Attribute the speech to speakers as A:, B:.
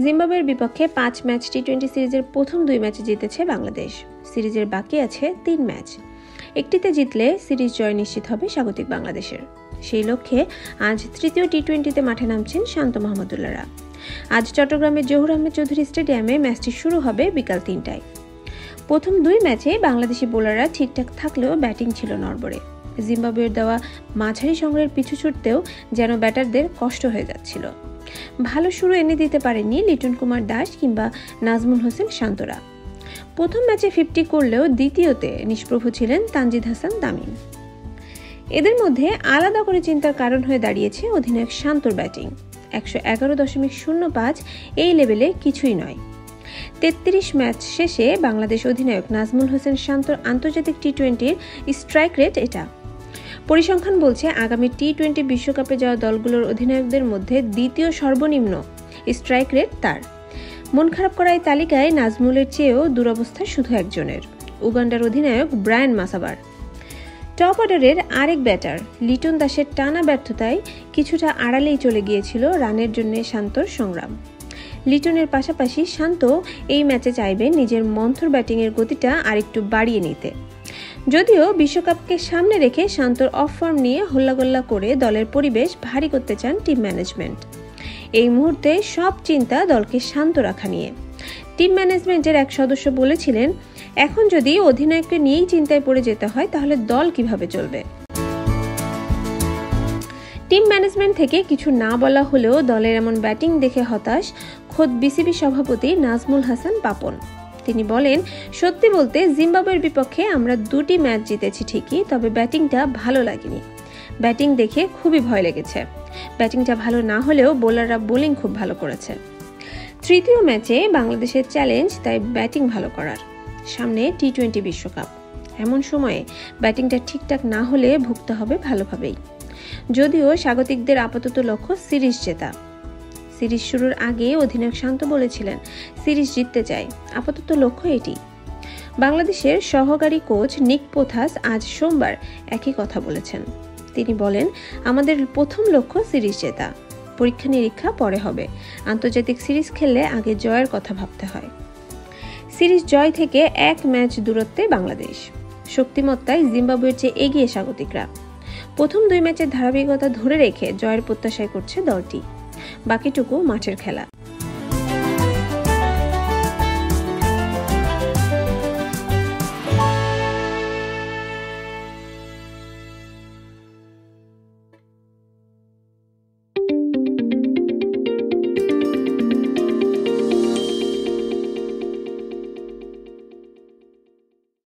A: জিম্বাবুয়ের বিপক্ষে 5 ম্যাচ টি-20 সিরিজের প্রথম 2 ম্যাচে জিতেছে বাংলাদেশ। সিরিজের বাকি আছে 3 ম্যাচ। একটিতে জিতলে সিরিজ জয় নিশ্চিত হবে স্বাগতিক বাংলাদেশের। সেই লক্ষ্যে আজ তৃতীয় টি-20তে মাঠে নামছেন শান্ত মাহমুদুল্লাহরা। আজ চট্টগ্রামের জহুর আহমেদ চৌধুরী স্টেডিয়ামে ম্যাচটি শুরু হবে বিকাল 3টায়। প্রথম 2 ম্যাচে বাংলাদেশি বোলাররা ঠিকঠাক থাকলেও ব্যাটিং ছিল নড়বড়ে। জিম্বাবুয়ের দেওয়া মাঝারি সংগ্রহের পিছু ছুটতেও যেন ব্যাটারদের কষ্ট হয়ে যাচ্ছিল। ভালো শুরু এনে দিতে পারেননি লিটন কুমার দাস কিংবা নাজমুল হোসেন শান্তরা। প্রথম ম্যাচে 50 করলেও দ্বিতীয়তে নিষ্প্রভ ছিলেন তানজিদ হাসান তামিম। এদের মধ্যে আলাদা করে চিন্তার কারণ হয়ে দাঁড়িয়েছে অধিনায়ক শান্তর ব্যাটিং। 111.05 এই লেভেলে কিছুই নয়। 33 ম্যাচ শেষে বাংলাদেশ অধিনায়ক নাজমুল হোসেন শান্তর আন্তর্জাতিক টি-20-র স্ট্রাইক রেট এটা। পরিসংখ্যান বলছে আগামী টি-20 বিশ্বকাপে যাওয়া দলগুলোর অধিনায়কদের মধ্যে দ্বিতীয় সর্বনিম্ন স্ট্রাইক রেট তার। মন খারাপ করা এই তালিকায় নাজমুলের চেয়েও দুরবস্থা শুধু একজনের, উগান্ডার অধিনায়ক ব্রায়ান মাসাবার। টপ অর্ডারের আরেক ব্যাটার লিটন দাসের টানা ব্যর্থতায় কিছুটা আড়ালেই চলে গিয়েছিল রানের জন্য শান্তর সংগ্রাম। লিটনের পাশাপাশি শান্ত এই ম্যাচে চাইবেন নিজের মন্থর ব্যাটিংয়ের গতিটা আরেকটু বাড়িয়ে নিতে। যদিও বিশ্বকাপকে সামনে রেখে শান্তর অফ ফর্ম নিয়ে হল্লাগোল্লা করে দলের পরিবেশ ভারী করতে চান টিম ম্যানেজমেন্ট। এই মুহূর্তে সব চিন্তা দলকে শান্ত রাখা নিয়ে। টিম ম্যানেজমেন্টের এক সদস্য বলেছিলেন, এখন যদি অধিনায়ককে নিয়েই চিন্তায় পড়ে যেতে হয় তাহলে দল কিভাবে চলবে। টিম ম্যানেজমেন্ট থেকে কিছু না বলা হলেও দলের এমন ব্যাটিং দেখে হতাশ খোদ বিসিবি সভাপতি নাজমুল হাসান পাপন। তিনি বলেন, সত্যি বলতে জিম্বাবুয়ের বিপক্ষে আমরা 2টি ম্যাচ জিতেছি ঠিকই, তবে ব্যাটিংটা ভালো লাগেনি। ব্যাটিং দেখে খুবই ভয় লেগেছে। ব্যাটিংটা ভালো না হলেও বোলাররা বোলিং খুব ভালো করেছে। তৃতীয় ম্যাচে বাংলাদেশের চ্যালেঞ্জ তাই ব্যাটিং ভালো করার। সামনে টি-20 বিশ্বকাপ, এমন সময়ে ব্যাটিংটা ঠিকঠাক না হলে ভুগতে হবে ভালোভাবেই। যদিও স্বাগতিকদের আপাতত লক্ষ্য সিরিজ জেতা। সিরিজ শুরুর আগে অধিনায়ক শান্ত বলেছিলেন, সিরিজ জিততে চাই, আপাতত লক্ষ্য এটি। বাংলাদেশের সহকারী কোচ নিক পোথাস আজ সোমবার একই কথা বলেছেন। তিনি বলেন, আমাদের প্রথম লক্ষ্য সিরিজ জেতা, পরীক্ষা নিরীক্ষা পরে হবে। আন্তর্জাতিক সিরিজ খেললে আগে জয়ের কথা ভাবতে হয়। সিরিজ জয় থেকে 1 ম্যাচ দূরত্বে বাংলাদেশ। শক্তিমত্তায় জিম্বাবুয়ের চেয়ে এগিয়ে স্বাগতিকরা। প্রথম 2 ম্যাচের ধারাবাহিকতা ধরে রেখে জয়ের প্রত্যাশায় করছে দলটি। বাকিটুকু মাঠের খেলা।